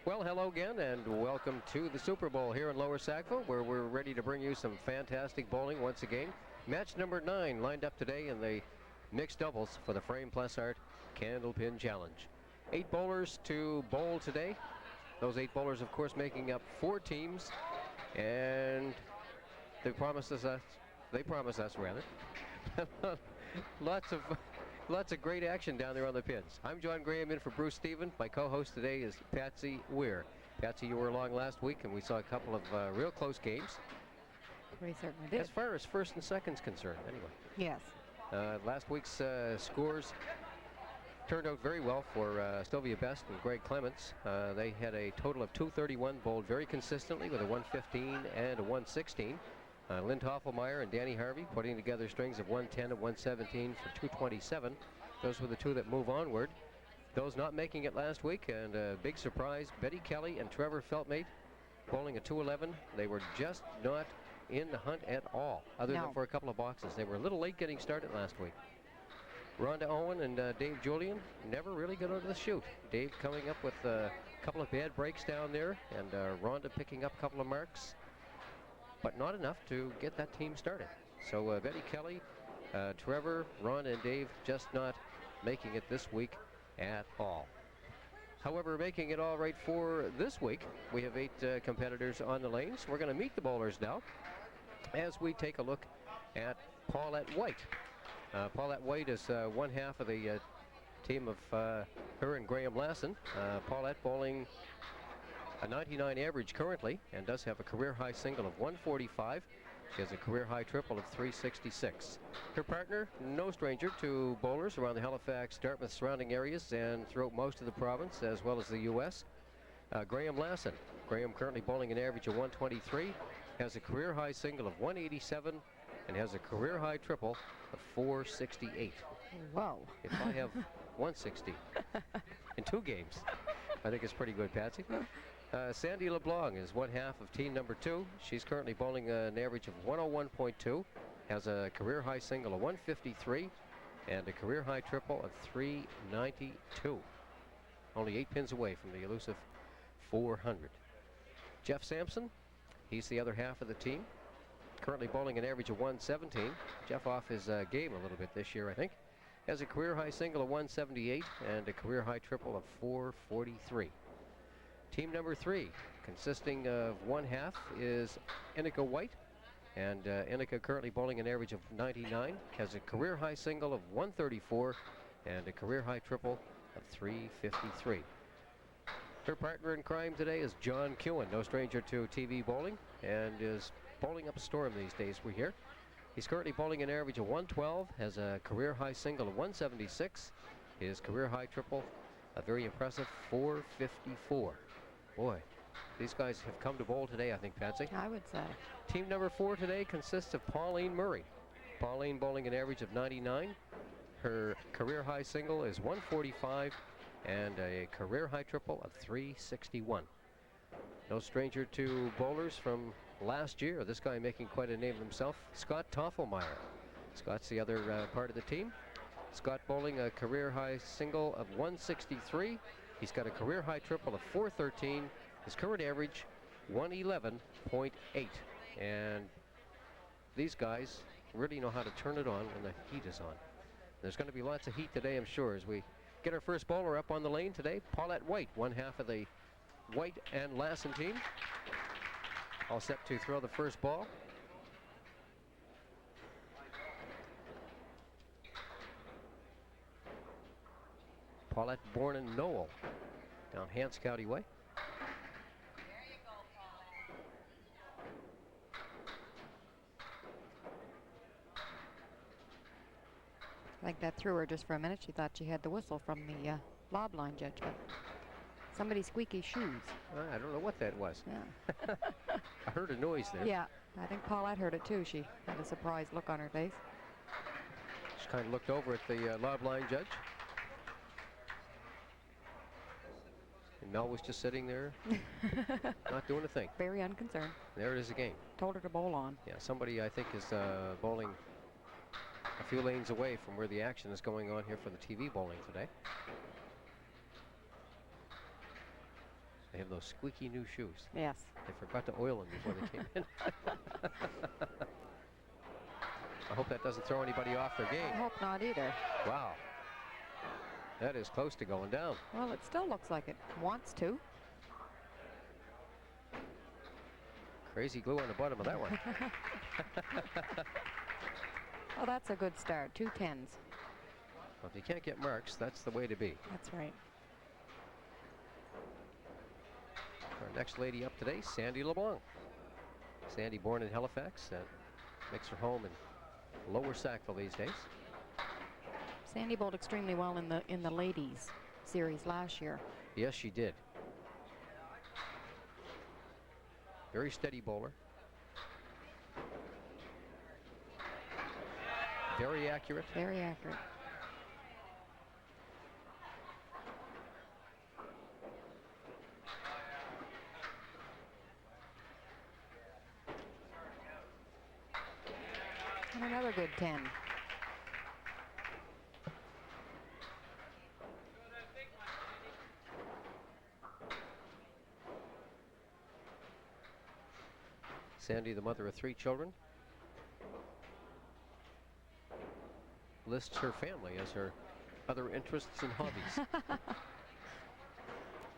Well, hello again, and welcome to the Super Bowl here in Lower Sackville, where we're ready to bring you some fantastic bowling once again. Match number 9 lined up today in the mixed doubles for the Frame Plus Art Candlepin Challenge. 8 bowlers to bowl today. Those 8 bowlers, of course, making up 4 teams, and they promised us lots of great action down there on the pins. I'm John Graham in for Bruce Stephen. My co-host today is Patsy Weir. Patsy, you were along last week, and we saw a couple of real close games. We certainly did. As far as first and second's concerned, anyway. Yes. Last week's scores turned out very well for Sylvia Best and Greg Clements. They had a total of 231 bowled very consistently with a 115 and a 116. Lynn Toffelmeyer and Danny Harvey putting together strings of 110 and 117 for 227. Those were the 2 that move onward. Those not making it last week, and a big surprise, Betty Kelly and Trevor Feltmate bowling a 211. They were just not in the hunt at all, other than for a couple of boxes. They were a little late getting started last week. Rhonda Owen and Dave Julian never really got out of the chute. Dave coming up with a couple of bad breaks down there, and Rhonda picking up a couple of marks, but not enough to get that team started. So Betty Kelly, Trevor, Ron, and Dave just not making it this week at all. However, making it all right for this week, we have 8 competitors on the lanes. We're going to meet the bowlers now as we take a look at Paulette White. Paulette White is one half of the team of her and Graham Lassen. Paulette bowling a 99 average currently, and does have a career high single of 145. She has a career high triple of 366. Her partner, no stranger to bowlers around the Halifax, Dartmouth surrounding areas and throughout most of the province as well as the U.S. Graham Lassen. Graham currently bowling an average of 123, has a career high single of 187, and has a career high triple of 468. Wow. If I have 160 in 2 games, I think it's pretty good, Patsy. Sandy LeBlanc is one half of team number 2. She's currently bowling an average of 101.2, has a career high single of 153, and a career high triple of 392. Only 8 pins away from the elusive 400. Jeff Sampson, he's the other half of the team, currently bowling an average of 117. Jeff off his game a little bit this year, I think. Has a career high single of 178 and a career high triple of 443. Team number 3, consisting of one half, is Innika White, and Innika currently bowling an average of 99, has a career high single of 134 and a career high triple of 353. Her partner in crime today is John Kewen, no stranger to TV bowling, and is bowling up a storm these days, we hear. He's currently bowling an average of 112, has a career high single of 176, his career high triple, a very impressive 454. Boy, these guys have come to bowl today, I think, Patsy. I would say. Team number 4 today consists of Pauline Murray. Pauline bowling an average of 99. Her career high single is 145 and a career high triple of 361. No stranger to bowlers from last year. This guy making quite a name of himself, Scott Toffelmeyer. Scott's the other part of the team. Scott bowling a career high single of 163. He's got a career high triple of 413. His current average 111.8. And these guys really know how to turn it on when the heat is on. There's going to be lots of heat today, I'm sure, as we get our first bowler up on the lane today. Paulette White, one half of the White and Lassen team. All set to throw the first ball. Paulette born in Knoll, down Hants County way. There you go, Paulette. I think that threw her just for a minute. She thought she had the whistle from the lob line judge, but somebody's squeaky shoes. I don't know what that was. Yeah. I heard a noise there. Yeah, I think Paulette heard it too. She had a surprised look on her face. She kind of looked over at the lob line judge. And Mel was just sitting there, not doing a thing. Very unconcerned. There it is again. Told her to bowl on. Yeah, somebody I think is bowling a few lanes away from where the action is going on here for the TV bowling today. They have those squeaky new shoes. Yes. They forgot to oil them before they came in. I hope that doesn't throw anybody off their I game. hope not either. Wow. That is close to going down. Well, it still looks like it wants to. Crazy glue on the bottom of that one. Well, that's a good start. 2 10s. Well, if you can't get marks, that's the way to be. That's right. Our next lady up today, Sandy LeBlanc. Sandy, born in Halifax, makes her home in Lower Sackville these days. Sandy bowled extremely well in the ladies series last year. Yes, she did. Very steady bowler. Very accurate. Very accurate. And another good 10. Sandy, the mother of 3 children, lists her family as her other interests and hobbies.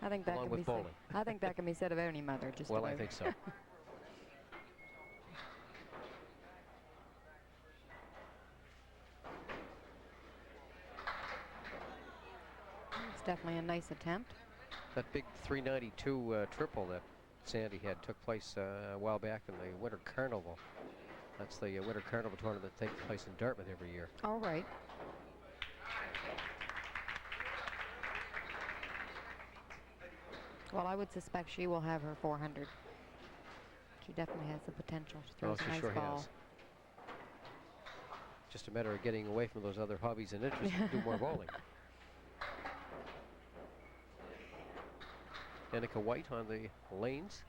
I think that Along can with be bowling. said. I think that can be said of any mother. Just Well, I about. think so. It's definitely a nice attempt. That big 392 triple that Sandy had took place a while back in the Winter Carnival. That's the Winter Carnival tournament that takes place in Dartmouth every year. All right. Well, I would suspect she will have her 400. She definitely has the potential. She throws a she nice sure ball. has. Just a matter of getting away from those other hobbies and interests and do more bowling. Annika White on the lanes.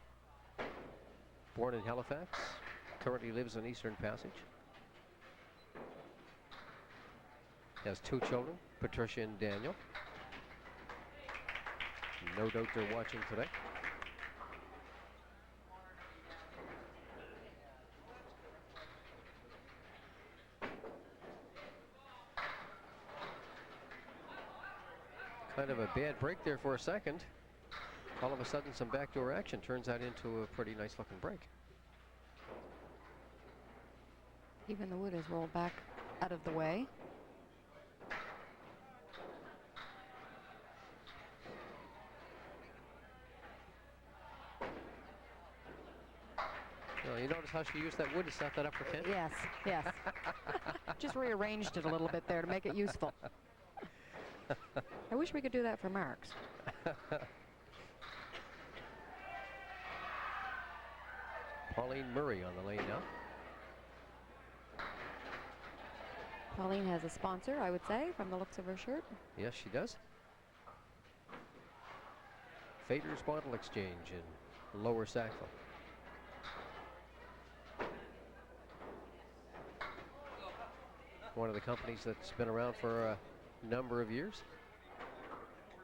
Born in Halifax, currently lives in Eastern Passage. Has 2 children, Patricia and Daniel. No doubt they're watching today. Kind of a bad break there for a second. All of a sudden, some backdoor action turns that into a pretty nice looking break. Even the wood is rolled back out of the way. Well, you notice how she used that wood to set that up for Ken? Yes, yes. Just rearranged it a little bit there to make it useful. I wish we could do that for marks. Pauline Murray on the lane now. Pauline has a sponsor, I would say, from the looks of her shirt. Yes, she does. Fader's Bottle Exchange in Lower Sackville. One of the companies that's been around for a number of years.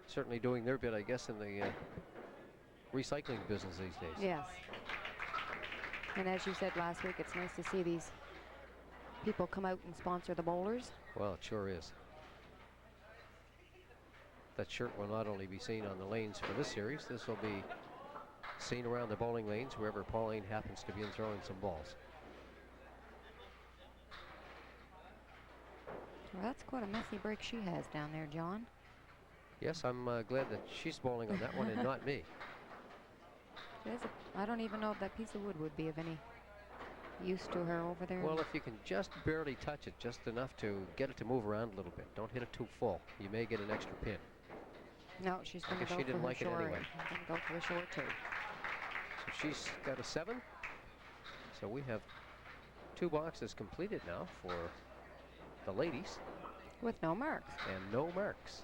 Certainly doing their bit, I guess, in the recycling business these days. Yes. And as you said last week, it's nice to see these people come out and sponsor the bowlers. Well, it sure is. That shirt will not only be seen on the lanes for this series, this will be seen around the bowling lanes wherever Pauline happens to be in throwing some balls. Well, that's quite a messy break she has down there, John. Yes, I'm glad that she's bowling on that one and not me. I don't even know if that piece of wood would be of any use to her over there. Well, if you can just barely touch it, just enough to get it to move around a little bit. Don't hit it too full. You may get an extra pin. No, she's going to guess go she for didn't her like it short. anyway. She's going to go for the short too. So she's got a 7. So we have 2 boxes completed now for the ladies. With no marks. And no marks.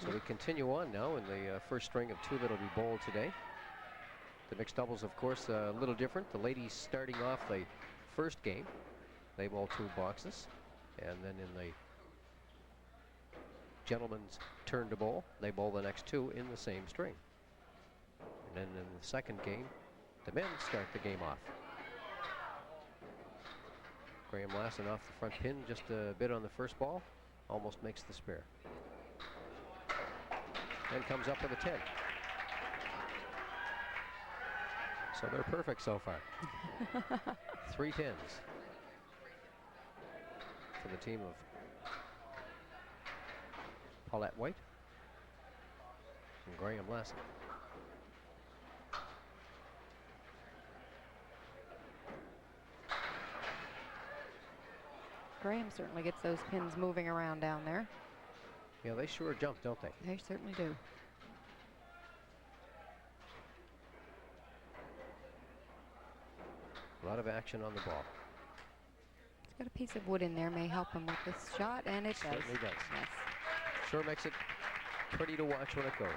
So we continue on now in the first string of 2 that will be bowled today. The mixed doubles, of course, a little different. The ladies starting off the first game. They bowl 2 boxes. And then in the gentlemen's turn to bowl, they bowl the next 2 in the same string. And in the second game, the men start the game off. Graham Lassen off the front pin just a bit on the first ball. Almost makes the spare. And comes up with a 10. So they're perfect so far. 3 10s for the team of Paulette White and Graham Lassen. Graham certainly gets those pins moving around down there. Yeah, they sure jump, don't they? They certainly do. A lot of action on the ball. It's got a piece of wood in there, may help him with this shot, and it does. Certainly does. Yes. Sure makes it pretty to watch when it goes.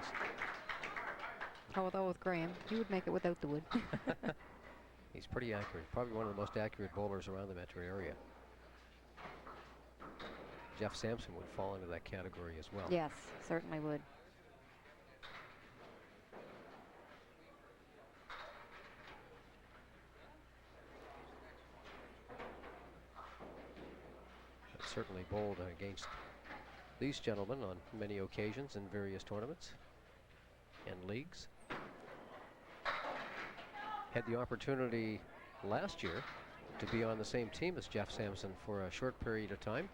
Although with Graham, he would make it without the wood. He's pretty accurate. Probably one of the most accurate bowlers around the metro area. Jeff Sampson would fall into that category as well. Yes, certainly would. But certainly bowled against these gentlemen on many occasions in various tournaments and leagues. Had the opportunity last year to be on the same team as Jeff Sampson for a short period of time.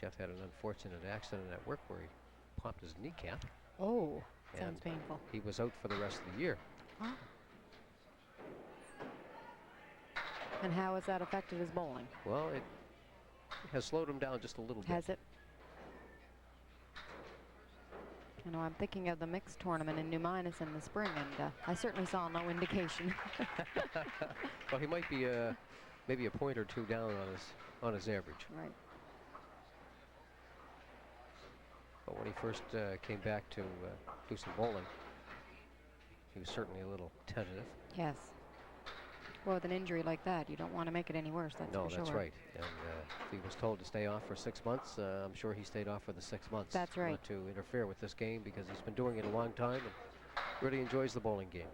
Jeff had an unfortunate accident at work where he popped his kneecap. Oh, sounds and painful. he was out for the rest of the year. Oh. And how has that affected his bowling? Well, it has slowed him down just a little bit. Has it? You know, I'm thinking of the mixed tournament in New Minas in the spring, and I certainly saw no indication. Well, he might be maybe a point or two down on his average. Right. But when he first came back to do some bowling, he was certainly a little tentative. Yes. Well, with an injury like that, you don't want to make it any worse, that's No, for that's sure. right. And if he was told to stay off for 6 months, I'm sure he stayed off for the 6 months. That's right. Not to interfere with this game, because he's been doing it a long time and really enjoys the bowling game.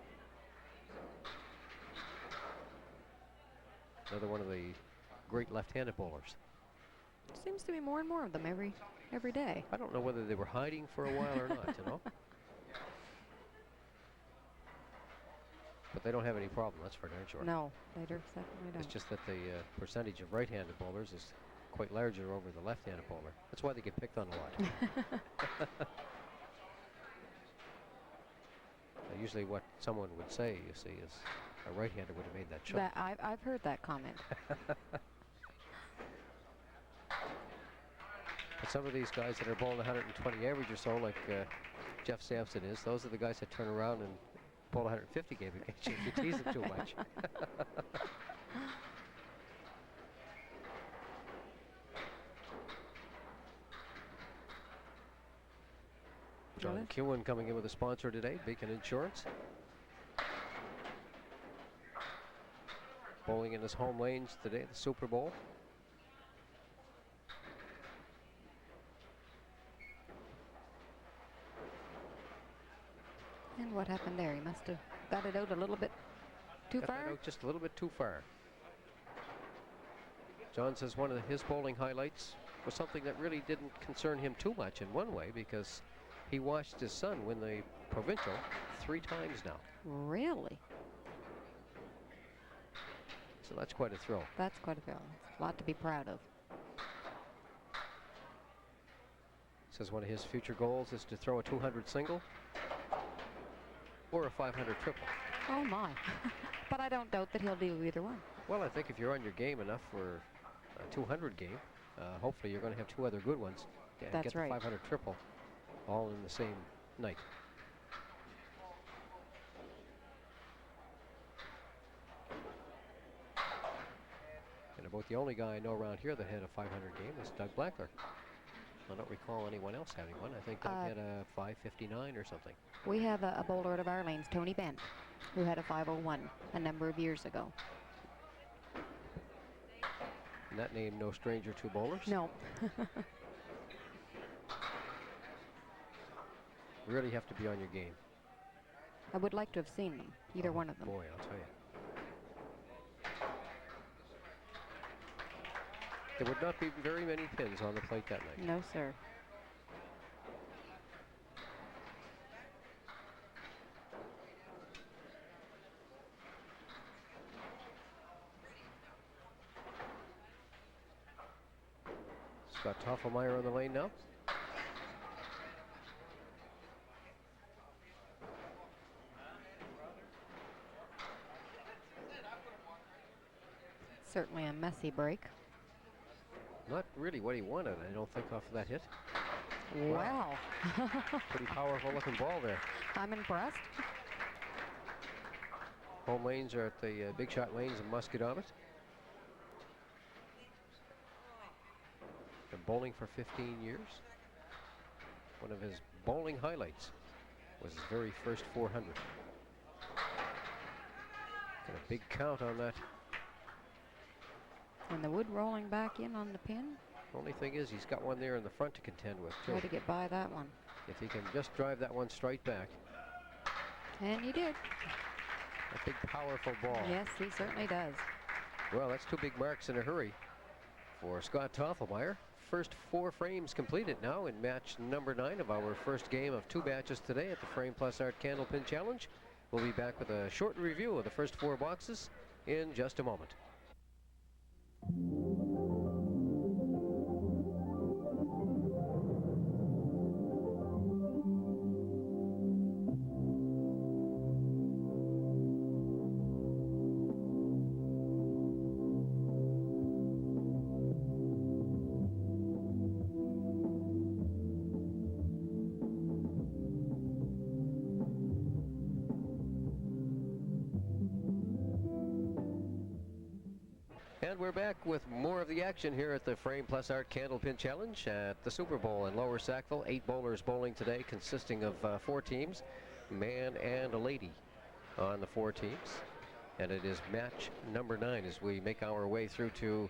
Another one of the great left-handed bowlers. Seems to be more and more of them every day. I don't know whether they were hiding for a while or not, you know. But they don't have any problem, that's for darn sure. No, they certainly don't. It's just that the percentage of right-handed bowlers is quite larger over the left-handed bowler. That's why they get picked on a lot. Usually what someone would say, you see, is a right-hander would have made that shot. I've heard that comment. But some of these guys that are bowling 120 average or so, like Jeff Sampson is, those are the guys that turn around and bowl 150 game against you if you tease them too much. John Kewen coming in with a sponsor today, Beacon Insurance. Bowling in his home lanes today, the Super Bowl. And what happened there? He must have got it out a little bit too Got far. that out just a little bit too far. John says one of his bowling highlights was something that really didn't concern him too much in one way, because he watched his son win the provincial 3 times now. Really? So that's quite a thrill. That's quite a thrill. It's a lot to be proud of. Says one of his future goals is to throw a 200 single or a 500 triple. Oh my. But I don't doubt that he'll do either one. Well, I think if you're on your game enough for a 200 game, hopefully you're going to have 2 other good ones and That's get the right. 500 triple all in the same night. And about the only guy I know around here that had a 500 game is Doug Blackler. I don't recall anyone else having one. I think Doug had a 559 or something. We have a bowler out of our lanes, Tony Bent, who had a 501 a number of years ago. And that name no stranger to bowlers. No. Really have to be on your game. I would like to have seen them, either one of them. Boy, I'll tell you. There would not be very many pins on the plate that night. No, sir. Scott Toffelmeyer on the lane now. Certainly a messy break. Not really what he wanted, I don't think, off of that hit. Wow. Pretty powerful looking ball there. I'm impressed. Home lanes are at the big shot lanes in Musquedomet. Been bowling for 15 years. One of his bowling highlights was his very first 400. Got a big count on that. And the wood rolling back in on the pin. Only thing is, he's got one there in the front to contend with, too. Try to get by that one. If he can just drive that one straight back. And he did. A big, powerful ball. Yes, he certainly does. Well, that's 2 big marks in a hurry for Scott Toffelmeyer. First 4 frames completed now in match number 9 of our first game of 2 matches today at the Frame Plus Art Candlepin Challenge. We'll be back with a short review of the first 4 boxes in just a moment. And we're back with more of the action here at the Frame Plus Art Candlepin Challenge at the Super Bowl in Lower Sackville. 8 bowlers bowling today, consisting of 4 teams, man and a lady on the 4 teams. And it is match number 9 as we make our way through to,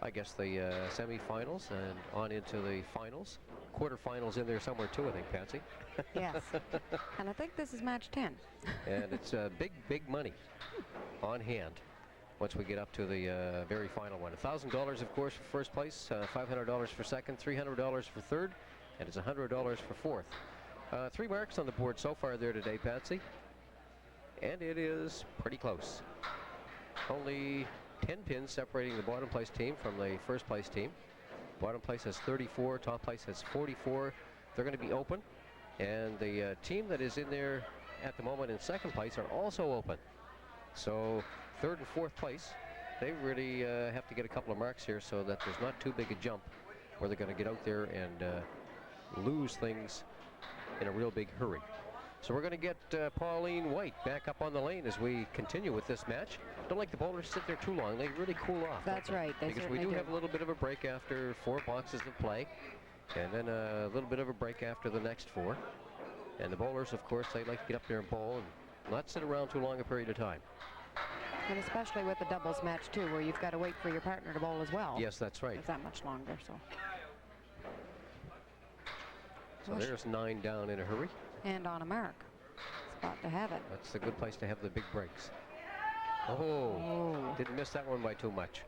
I guess, the semifinals and on into the finals. Quarterfinals in there somewhere too, I think, Patsy. Yes. And I think this is match 10. And it's big, big money on hand once we get up to the very final one. $1,000, of course, for first place, $500 for second, $300 for third, and it's $100 for fourth. 3 marks on the board so far there today, Patsy, and it is pretty close. Only 10 pins separating the bottom place team from the first place team. Bottom place has 34, top place has 44. They're going to be open, and the team that is in there at the moment in second place are also open. So third and fourth place, they really have to get a couple of marks here so that there's not too big a jump where they're going to get out there and lose things in a real big hurry. So we're going to get Pauline White back up on the lane as we continue with this match. Don't like the bowlers sit there too long. They really cool off. That's right. They because we do have a little bit of a break after 4 boxes of play, and then a little bit of a break after the next 4. And the bowlers, of course, they like to get up there and bowl and not sit around too long a period of time. And especially with the doubles match, too, where you've got to wait for your partner to bowl as well. Yes, that's right. It's that much longer, so. So there's 9 down in a hurry. And on a mark. Spot to have it. That's a good place to have the big breaks. Oh, didn't miss that one by too much.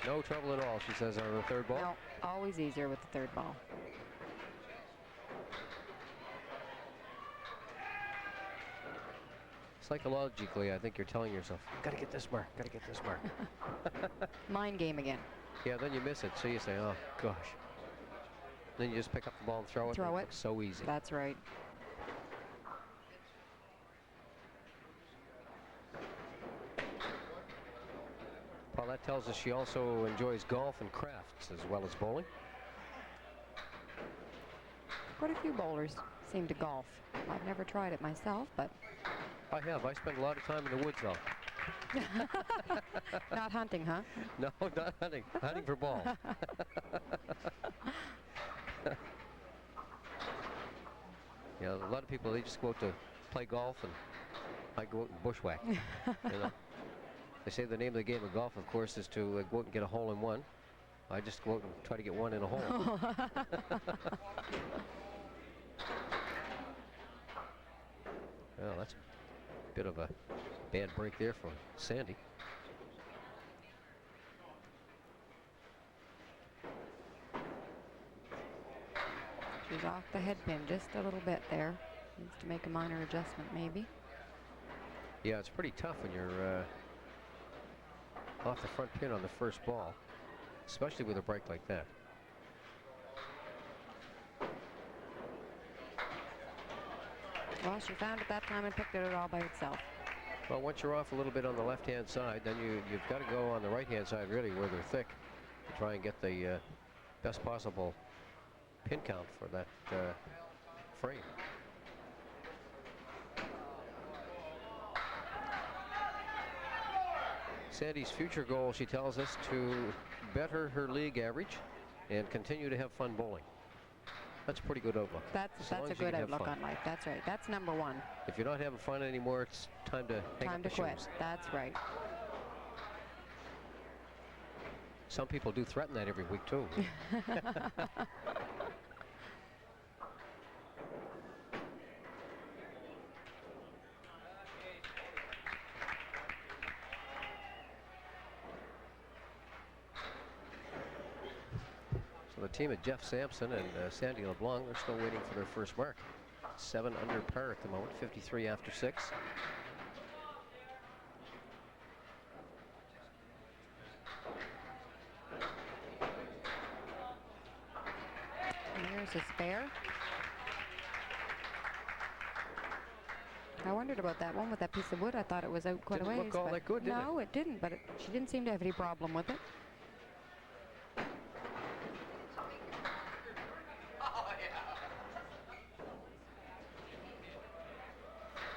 No trouble at all, she says, on the third ball. No, always easier with the third ball. Psychologically, I think you're telling yourself, gotta get this mark, gotta get this mark. Mind game again. Yeah, then you miss it, so you say, oh, gosh. Then you just pick up the ball and throw it. Throw it. So easy. That's right. Paulette tells us she also enjoys golf and crafts as well as bowling. Quite a few bowlers seem to golf. I've never tried it myself, but... I have. I spend a lot of time in the woods, though. Not hunting, huh? No, not hunting. Hunting for balls. Yeah, a lot of people, they just go out to play golf, and I go out and bushwhack. You know? They say the name of the game of golf, of course, is to go out and get a hole-in-one. I just go out and try to get one in a hole. Well, that's a bit of a bad break there for Sandy. She's off the head pin just a little bit there. Needs to make a minor adjustment, maybe. Yeah, it's pretty tough when you're off the front pin on the first ball, especially with a break like that. Well, she found it that time and picked it out all by itself. Well, once you're off a little bit on the left-hand side, then you've got to go on the right-hand side, really, where they're thick, to try and get the best possible pin count for that frame. Sandy's future goal, she tells us, to better her league average and continue to have fun bowling. That's a pretty good outlook. That's a good outlook on life. That's right. That's number one. If you're not having fun anymore, it's time to hang up the quit. shoes. That's right. Some people do threaten that every week too. So the team of Jeff Sampson and Sandy LeBlanc are still waiting for their first mark. 7 under par at the moment, 53 after 6. And here's a spare. I wondered about that one with that piece of wood. I thought it was out quite a ways. Didn't look all that good, did it? No, it didn't, but she didn't seem to have any problem with it.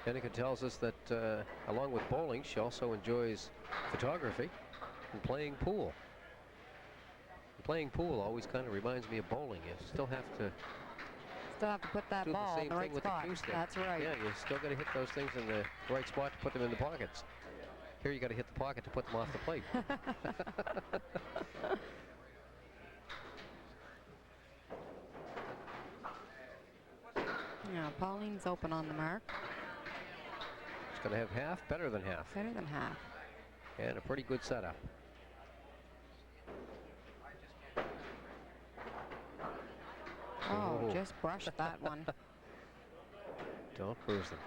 Hennigan tells us that along with bowling, she also enjoys photography and playing pool. Playing pool always kind of reminds me of bowling. You still have to put that do ball the in same the right thing with spot. the cue stick. That's right. Yeah, you still got to hit those things in the right spot to put them in the pockets. Here you got to hit the pocket to put them off the plate. Yeah, Pauline's open on the mark. It's going to have half, better than half. Better than half. And a pretty good setup. Oh, just brushed that one. Don't cruise them.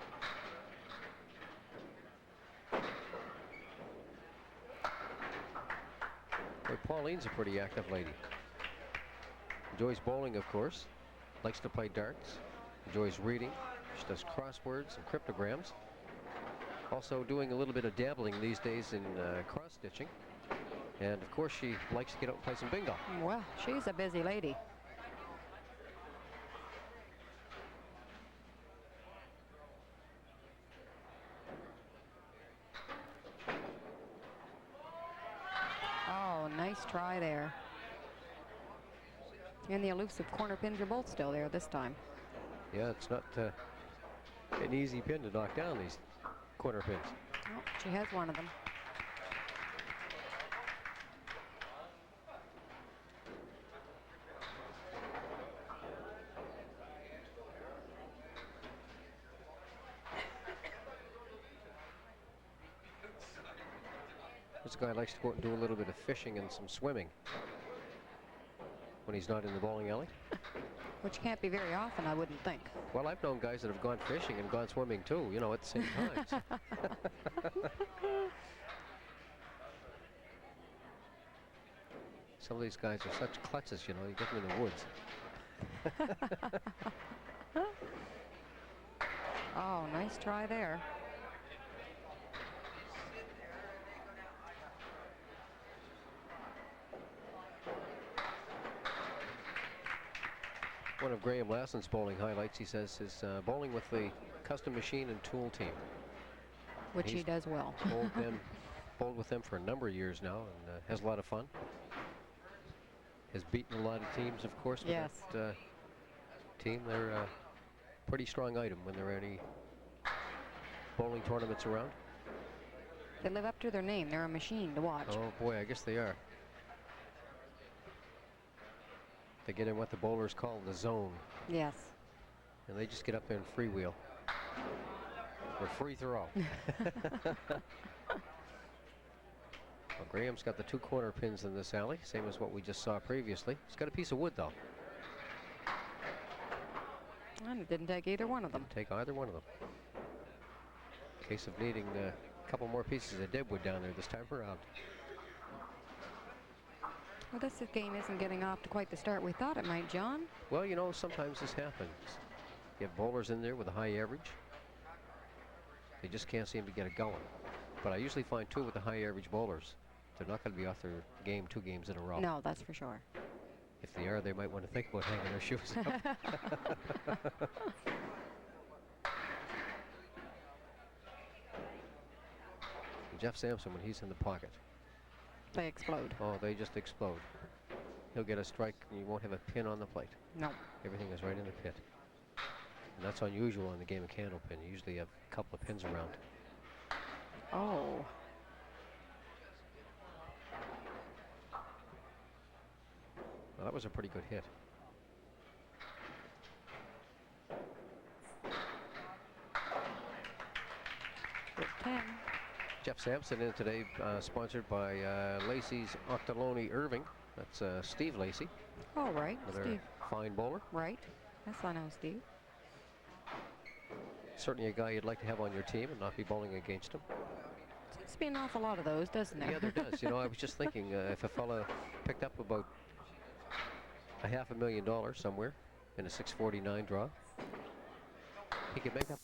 Boy, Pauline's a pretty active lady. Enjoys bowling, of course. Likes to play darts. Enjoys reading. She does crosswords and cryptograms. Also doing a little bit of dabbling these days in cross-stitching. And, of course, she likes to get out and play some bingo. Well, she's a busy lady. Oh, nice try there. And the elusive corner pins are both still there this time. Yeah, it's not an easy pin to knock down, these corner pins. Oh, she has one of them. This guy likes to go out and do a little bit of fishing and some swimming when he's not in the bowling alley. Which can't be very often, I wouldn't think. Well, I've known guys that have gone fishing and gone swimming too, you know, at the same time. Some of these guys are such klutzes, you know, you get them in the woods. Oh, nice try there. One of Graham Lassen's bowling highlights, he says, is bowling with the custom machine and tool team. Which he does well. Bowled with them for a number of years now and has a lot of fun. Has beaten a lot of teams, of course, with yes. that team. They're a pretty strong item when there are any bowling tournaments around. They live up to their name. They're a machine to watch. Oh boy, I guess they are. They get in what the bowlers call the zone, Yes. and they just get up there and freewheel. Or free throw. Well, Graham's got the 2 corner pins in this alley, same as what we just saw previously. He's got a piece of wood, though. And it didn't take either one of them. Take either one of them. Case of needing a couple more pieces of deadwood down there this time around. Well, this game isn't getting off to quite the start we thought it might, John. Well, you know, sometimes this happens. You have bowlers in there with a high average. They just can't seem to get it going. But I usually find 2 with the high average bowlers. They're not going to be off their game 2 games in a row. No, that's for sure. If they are, they might want to think about hanging their shoes up. Jeff Sampson, when he's in the pocket, They explode. oh, they just explode. He'll get a strike, and you won't have a pin on the plate. No. Everything is right in the pit. And that's unusual in the game of candlepin. You usually have a couple of pins around. Oh. Well, that was a pretty good hit. Good 10. Jeff Sampson in today, sponsored by Lacey's Octoloni Irving. That's Steve Lacey, All right, another Steve. fine bowler. Right. Yes, I know, Steve. Certainly a guy you'd like to have on your team and not be bowling against him. Seems to be an awful lot of those, doesn't there? Yeah, there does. You know, I was just thinking if a fella picked up about $500,000 somewhere in a 649 draw, he could make up